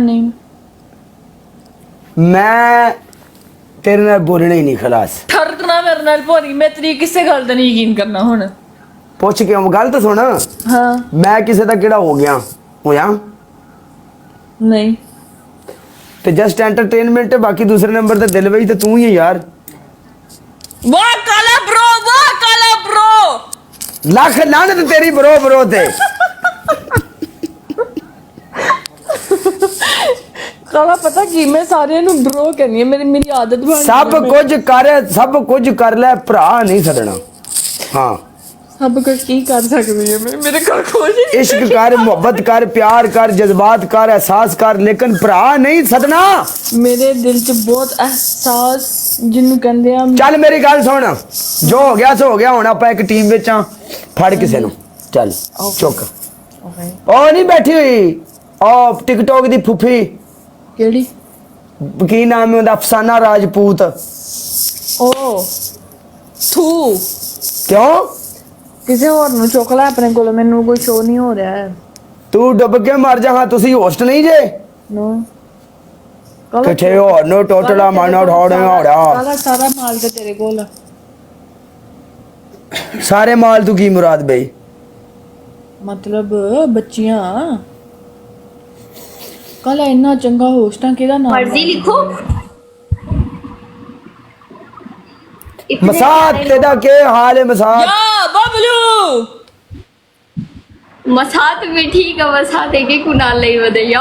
नहीं मैं तेरे नाल बोलना ही नहीं खलास ठरना मेरे नाल भोरी मैं तेरी किसे गल दा नहीं यकीन करना हुन पुछ के गल तो सुन हाँ मैं किसे दा केड़ा हो गया होया नहीं ते जस्ट एंटरटेनमेंट है बाकी दूसरे नंबर ते दिल वही ते तू ही है यार वाह काला ब्रो लख लानत तेरी ब्रो ब्रो ते काला पता की मैं सारे नु ब्रो कहनी है मेरी मेरी आदत बन सब कुछ कर ले भरा नहीं छड़ना हाँ सब कुछ की कर सकती है मैं मेरे को कुछ इश्क कर मोहब्बत कर प्यार कर जज्बात कर एहसास कर लेकिन भरा नहीं सदना मेरे दिल च बहुत एहसास जिन्नू कहंदे आ चल मेरी गल सुन जो हो गया सो हो गया हुण आपां एक टीम विच आ फड़ किसे नु चल चुक ओ नहीं बैठी हुई ओ टिकटॉक दी फुफी केड़ी की नाम है उनका अफसाना राजपूत ओ थू क्यों किसे और नु चुक ले अपने कोल मेनू कोई शो नहीं हो रहा है तू डुब के मर जा हाँ तुसी होस्ट नहीं जे नो किथे और नो टोटला माना उठाड़े होड़ा काला सारा माल ते तेरे कोल सारे माल तू की मुराद बई मतलब बच्चियां काला इन्ना चंगा होस्ट है केदा नाम मर्जी लिखो मसाद तेरा के हाल है मसाद या बबलू मसात भी ठीक है मसात एक कुनाल नहीं बदे या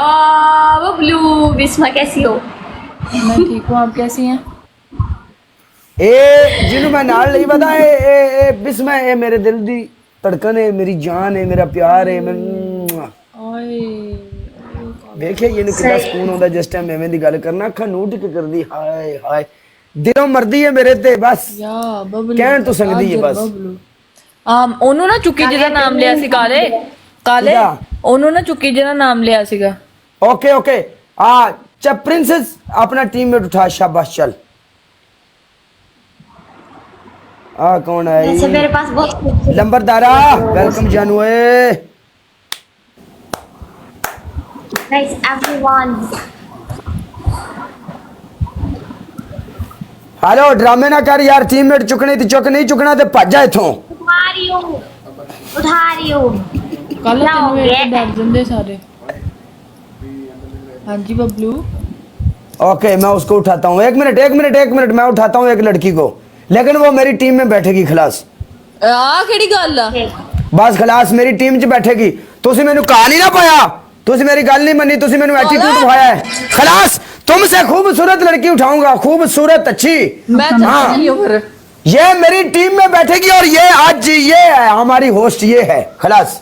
बबलू बिस्मा कैसी हो मैं ठीक हूँ आप कैसी हैं ए जिन्हों मैं नाल नहीं पता ए बिस्मा ए मेरे दिल दी धड़कन है मेरी जान है मेरा प्यार है मैं ओए देखिए ये कितना सुकून होता जिस टाइम एवें दी गल करना अखा नूट के करदी हाय हाय दिलों मरदी है मेरे ते बस या बबलू कहन तो सकदी है बस बबलू ਉਹਨੂੰ ਨਾ ਚੁੱਕੀ ਜਿਹਦਾ ਨਾਮ ਲਿਆ ਸੀ ਕਾਲੇ ਕਾਲੇ ਉਹਨੂੰ ਨਾ ਚੁੱਕੀ ਜਿਹਦਾ ਨਾਮ ਲਿਆ ਸੀਗਾ ओके ओके च प्रिंसेस अपना टीममेट उठा शाबाश चल कौन है वैसे मेरे पास बहुत लंबरदारा वेलकम जानू नाइस एवरीवन हेलो ड्रामे ना कर यार टीममेट चुकने ती चुक नहीं चुकना ते भज जा इथों उठा रही हूँ ਕੱਲ ਤੈਨੂੰ ਇਹ ਡਰ ਜਾਂਦੇ ਸਾਰੇ ਹਾਂਜੀ बबलू ओके मैं उसको उठाता हूँ एक मिनट मैं उठाता हूँ एक लड़की को लेकिन वो मेरी टीम में बैठेगी खलास ਆ ਕਿਹੜੀ ਗੱਲ ਆ बस खलास मेरी टीम च बैठेगी तुसी मैनू कहा नहीं ना पाया तुसी मेरी गल नहीं मनी तुसी मैनू एटीट्यूड दिखाया है खलास तुमसे खूबसूरत लड़की उठाऊंगा खूबसूरत अच्छी मैं चाहती हूँ फिर ये मेरी टीम में बैठेगी और ये आज ये है हमारी होस्ट ये है खलास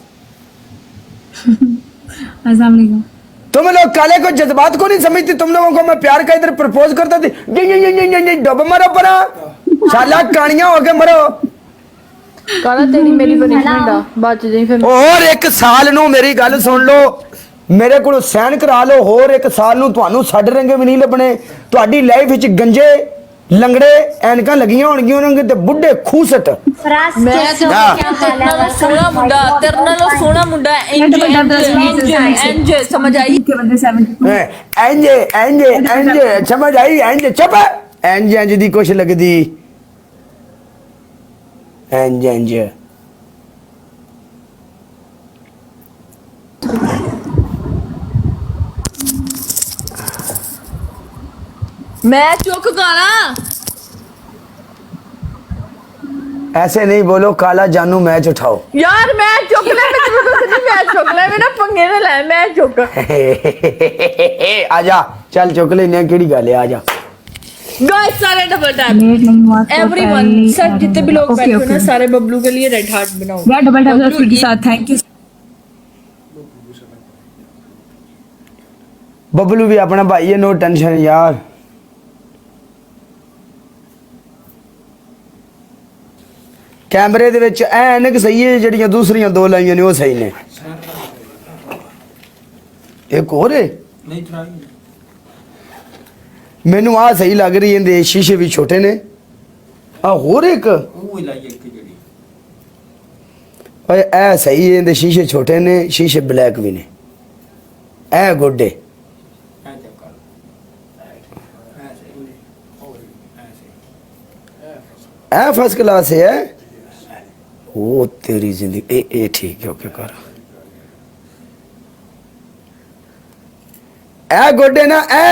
तुम लोग काले को जज्बात को नहीं समझती तुम लोगों को मैं प्यार का इधर प्रपोज करता थी ये डब मरो परा साला कानियां हो के मरो ਕਾਲਾ ਤੇਰੀ ਮੇਰੀ ਪनिशमेंट ਆ ਬਚ ਜਾਈ ਫਿਰ और एक साल नु मेरी गल सुन लो मेरे को सहन करा लो और एक साल नु ਤੁਹਾਨੂੰ ਸਾਡੇ ਰੰਗੇ ਵੀ ਨਹੀਂ ਲੱਭਣੇ ਤੁਹਾਡੀ ਲਾਈਫ ਵਿੱਚ ਗੰਜੇ ਲੰਗੜੇ ਐਨਕਾਂ ਲੱਗੀਆਂ ਹੋਣਗੀਆਂ ਉਹਨਾਂ ਤੇ ਬੁੱਢੇ ਖੂਸਟ फराज ਮੈਂ कैसे हो ਤਾਂ क्या हाल है ਤੇਰੇ ਸੋਹਣਾ ਮੁੰਡਾ ਤੇਰੇ ਨਾਲੋਂ ਸੋਹਣਾ ਮੁੰਡਾ ਇੰਜ ਸਮਝ ਆਈ ਐਂਜੇ ਸਮਝ ਆਈ ਐਂਜੇ ਚੁੱਪ ਐਂਜ ਦੀ ਕੁਛ ਲੱਗਦੀ ਐਂਜ ਮੈਂ ਚੁੱਕ ਗਾਣਾ ऐसे नहीं बोलो काला जानू मैच उठाओ ਯਾਰ ਮੈਂ ਚੁੱਕ ਲੈ ਮੈਂ ਤੈਨੂੰ ਦੱਸਦੀ ਮੈਂ ਚੁੱਕ ਲੈ ਮੇਰਾ ਪੰਗੇ ਨਾ ਲੈ ਮੈਂ ਚੁੱਕ आजा चल चुक लेने केड़ी गल है आजा गाइस सारे डबल टैप एवरीवन सर जितने भी लोग बैठे हो ना सारे बबलू के लिए रेड हार्ट बनाओ यार डबल टैप के साथ थैंक यू बबलू भी अपना भाई है नो टेंशन यार कैमरे दे विच ऐनक सही है जड़ियां दूसरियां दो लाइयां ने वो सही ने एक और है नहीं मैनू आ सही लग रही है शीशे भी छोटे ने आ होर एक ए सही है शीशे छोटे ने शीशे ब्लैक भी ने ए गुड है ए फर्स्ट क्लास है ओ तेरी जिंदगी ए ठीक है ओके कर ए गोडे ना ए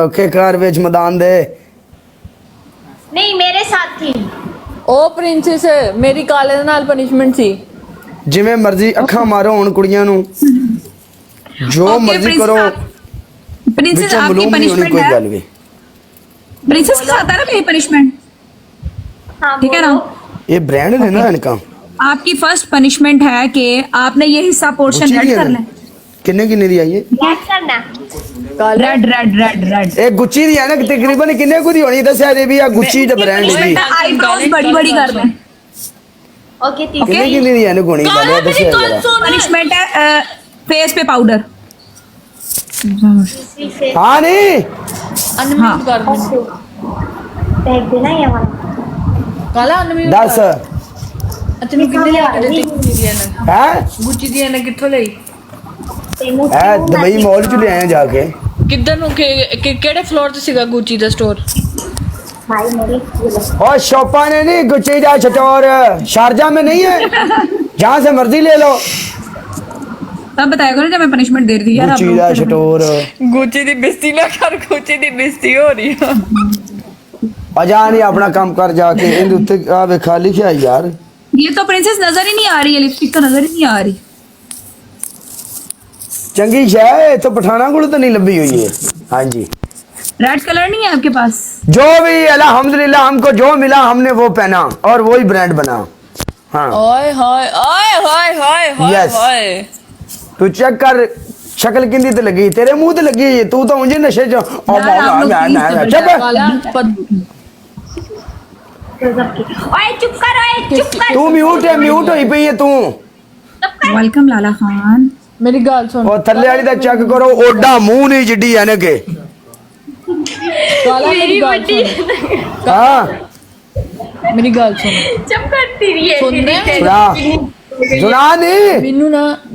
ओके कार विच मैदान दे नहीं मेरे साथ थी ਉਹ ਪ੍ਰਿੰਸੈਸ ਮੇਰੀ ਕਾਲੇ ਦੇ ਨਾਲ ਪਨਿਸ਼ਮੈਂਟ ਸੀ ਜਿਵੇਂ ਮਰਜ਼ੀ ਅੱਖਾਂ ਮਾਰੋ ਹੁਣ ਕੁੜੀਆਂ ਨੂੰ ਜੋ Okay, ਮਰਜ਼ੀ Princess ਕਰੋ प्रिंसेस ਵਿੱਚੋਂ आपकी ਮਲੂਮ नहीं होनी पनिशमेंट कोई है गल भी प्रिंसेस के साथ है ना मेरी पनिशमेंट हाँ ठीक है ना ये ब्रांड है ना इनका आपकी फर्स्ट पनिशमेंट है कि आपने ये हिस्सा पोर्शन गुच्ची रेड की है करना ना? है किन्ने किन्ने दी आई है क्या करना ਕਾਲੇ रेड रेड रेड रेड ਇਹ ਗੁੱਚੀ ਦੀ ਹੈ ਨਾ ਤਕਰੀਬਨ ਕਿੰਨੇ ਕੁ ਦੀ ਹੋਣੀ ਦੱਸਿਆ ਜੇ ਵੀ ਆ ਗੁੱਚੀ ਦਾ ਬ੍ਰਾਂਡ ਦੀ आईब्रोज बड़ी बड़ी कर दें ओके ठीक ਕਿੰਨੇ ਕਿੰਨੇ ਦੀ ਹੈ ਨਾ ਗੁਣੀ ਕਾਲੇ ਵਾਲਿਆ ਮੇਰੀ ਦੱਸਿਆ ਗੱਲ ਜਰਾ ਸੁਣ पनिशमेंट है फेस पे पाउडर है ਹਾਂ ਨਹੀਂ ਅਨਮਿਊਟ ਕਰ ਮੈਨੂੰ फेंक देना ये वाला ਕਾਲਾ ਅਨਮਿਊਟ ਦੱਸ ਤੈਨੂੰ ਕਿੰਨੇ ਲਿਆ ਕੇ ਦਿੱਤੀ ਗੁੱਚੀ ਦੀ ਐਨਕ ਹੈ ਗੁੱਚੀ ਦੀ ਐਨਕ ਕਿੱਥੋਂ ਲਈ ਇਹ ਦੁਬਈ ਮਾਲ ਚ ਲਿਆਏ ਜਾ ਕੇ ਕਿੱਧਰ ਨੂੰ ਕਿਹੜੇ ਫਲੋਰ ਤੇ ਸੀਗਾ ਗੁੱਚੀ ਦਾ ਸਟੋਰ भाई मेरी और शोपा ने नहीं गुच्ची जा छटोर शारजा में नहीं है जहाँ से मर्जी ले लो तब बताया करो जब मैं पनिशमेंट दे रही थी यार आप गुच्ची लोग जा फिर- छटोर ਗੁੱਚੀ ਦੀ ਬਿਸਤੀ ਨਾ ਕਰ ਗੁੱਚੀ ਦੀ ਬਿਸਤੀ ਹੋ ਰਹੀ ਆ अजा नहीं अपना काम कर जाके इन उत्ते आ वेखा लिखिया यार ये तो प्रिंसेस नजर ही नहीं आ रही है लिपस्टिक तो नजर ही नहीं आ रही चंगी शह तो पठाना को तो नहीं लंबी हुई है हाँ जी रेड कलर नहीं है आपके पास जो भी अल्हम्दुलिल्लाह हमको जो मिला हमने वो पहना और वही ब्रांड बना हाँ ਓਏ ਹਾਏ ਓਏ ਹਾਏ ਹਾਏ ਹਾਏ Yes. ਹਾਏ तू चेक कर शक्ल किंदी ते लगी तेरे मुंह ते लगी है तू तो मुझे नशे च चुप ਕਾਲਾ ओए चुप कर ओए चुप कर तू म्यूट होई पई है तू वेलकम लाला खान ਮੇਰੀ ਗੱਲ ਸੁਣ और थल्ले वाली दा चेक करो ओडा मुंह नहीं जिड्डी है ने के ਕਾਲਾ ਮੇਰੀ ਗੱਲ ਸੁਣ हाँ ਮੇਰੀ ਗੱਲ ਸੁਣ चुप करती रही है ਸੁਣਨੇ सुना नहीं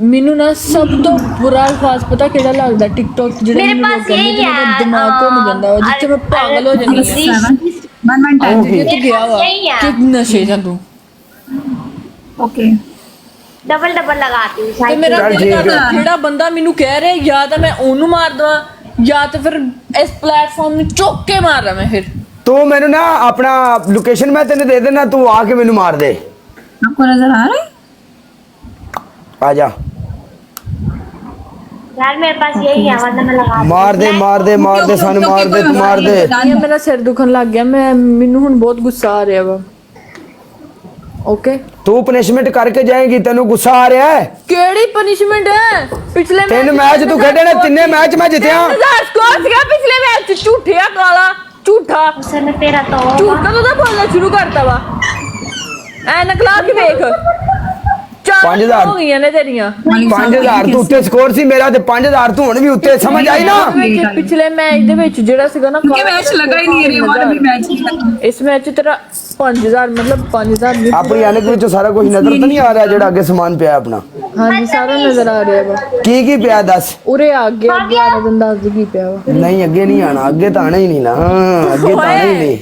ਮੈਨੂੰ ਨਾ ਸਭ ਤੋਂ ਬੁਰਾ ਅਲਫਾਜ਼ ਪਤਾ ਕਿਹੜਾ ਲੱਗਦਾ ਟਿਕਟੌਕ ਜਿਹੜਾ ਮੇਰੇ ਮੈਨੂੰ ਪਾਸ ਲੋਕ ਕਹਿੰਦੇ ਯਹੀ ਤੇ ਮੇਰਾ ਹੈ, ਦਿਮਾਗ ਘੁੰਮ ਜਾਂਦਾ ਵਾ ਜਿੱਥੇ ਮੈਂ ਪਾਗਲ ਹੋ ਜਾਂਦੀ ਹਾਂ 1 1 Okay. ਜਿੱਥੇ ਗਿਆ ਵਾ यही है। ਕਿ ਨਸ਼ੇ ਜਾਂ ਤੂੰ ओके डबल डबल लगाती हूँ ਤੇ साइड ਮੇਰਾ ਚੱਲ ਦਿਲ ਠੀਕ ਕਰਦਾ ਹੈ। ਜਿਹੜਾ ਬੰਦਾ ਮੈਨੂੰ ਕਹਿ ਰਿਹਾ ਜਾਂ ਤਾਂ ਮੈਂ ਉਹਨੂੰ ਮਾਰ ਦਵਾਂ ਜਾਂ ਤਾਂ ਫਿਰ ਇਸ ਪਲੇਟਫਾਰਮ ਨੂੰ ਚੁੱਕ ਕੇ ਮਾਰ ਰਾਂ ਮੈਂ ਫਿਰ तू मैंने ना अपना लोकेशन मैं तेने दे देना तू आके मैनू मार दे आपको नजर आ रहा है आजा यार मेरे पास यही है वरना मैं लगा मार दे मार दे मार दे सानू मार दे तू मार दे ਇਹ ਮੇਰਾ ਸਿਰ ਦੁਖਣ ਲੱਗ ਗਿਆ ਮੈਨੂੰ ਹੁਣ ਬਹੁਤ ਗੁੱਸਾ ਆ ਰਿਹਾ ਵਾ ਓਕੇ तू पनिशमेंट करके जाएगी तेनू गुस्सा आ रहा है ਕਿਹੜੀ ਪਨਿਸ਼ਮੈਂਟ ਹੈ ਪਿਛਲੇ तीन मैच तू खेडे ने तिन्ने मैच मैं जितया 3000 ਸਕੋਰ ਸੀਗਾ ਪਿਛਲੇ ਮੈਚ ਚ ਝੂਠਿਆ ਕਾਲਾ ਝੂਠਾ सर मैं तेरा तो ਝੂਠਾ ਤੂੰ ਤਾਂ ਬੋਲਣਾ ਸ਼ੁਰੂ ਕਰਤਾ ਵਾ ਐ ਨਕਲਾ ਕੇ ਵੇਖ 5000 ਹੋ ਗਈਆਂ ਨੇ ਤੇਰੀਆਂ 5000 तू उत्ते स्कोर सी मेरा ते 5000 तू हुण भी उत्ते समझ आई ना ਪਿਛਲੇ ਮੈਚ ਦੇ ਵਿੱਚ ਜਿਹੜਾ ਸੀਗਾ ਨਾ क्योंकि मैच लगा ही नहीं है ये वाला भी मैच नहीं लगा ਇਸ ਮੈਚ 'ਚ ਤੇਰਾ 5000 ਮਤਲਬ 5000 ਨਹੀਂ अपनी ऐनक विच सारा कुछ नजर तो नहीं आ रहा जेड़ा अगे सामान पिया अपना ਹਾਂਜੀ ਸਾਰਾ ਨਜ਼ਰ ਆ ਰਿਹਾ ਵਾ की पिया दस ਉਰੇ ਆ ਅੱਗੇ ਅੱਗੇ ਆ ਰਿਹਾ ਦੱਸ ਦੀ ਕੀ ਪਿਆ ਵਾ नहीं अगे नहीं आना अगे तो आना ही नहीं ना अगे तो आना ही नहीं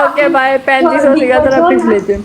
ਓਕੇ ਬਾਏ 3500 ਸੀਗਾ ਤੇਰਾ ਪਿਛਲੇ 'ਚ